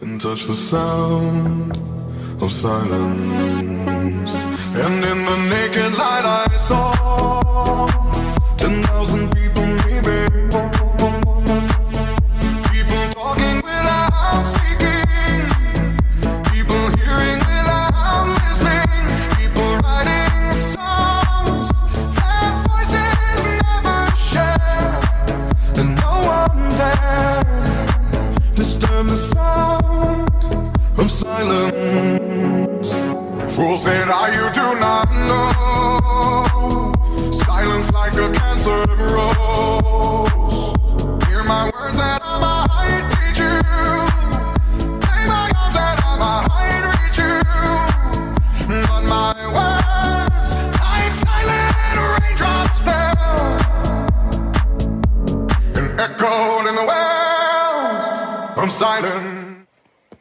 and touch the sound of silence. And in the naked light I saw 10,000 people maybe, people talking without speaking, people hearing without listening, people writing songs that voices never share, and no one dared disturb the sound of silence. Fools say that you do not know, silence like a cancer grows. Hear my words and I might teach you, play my arms and I might reach you, but my words like silent raindrops fell and echoed in the wells of silence.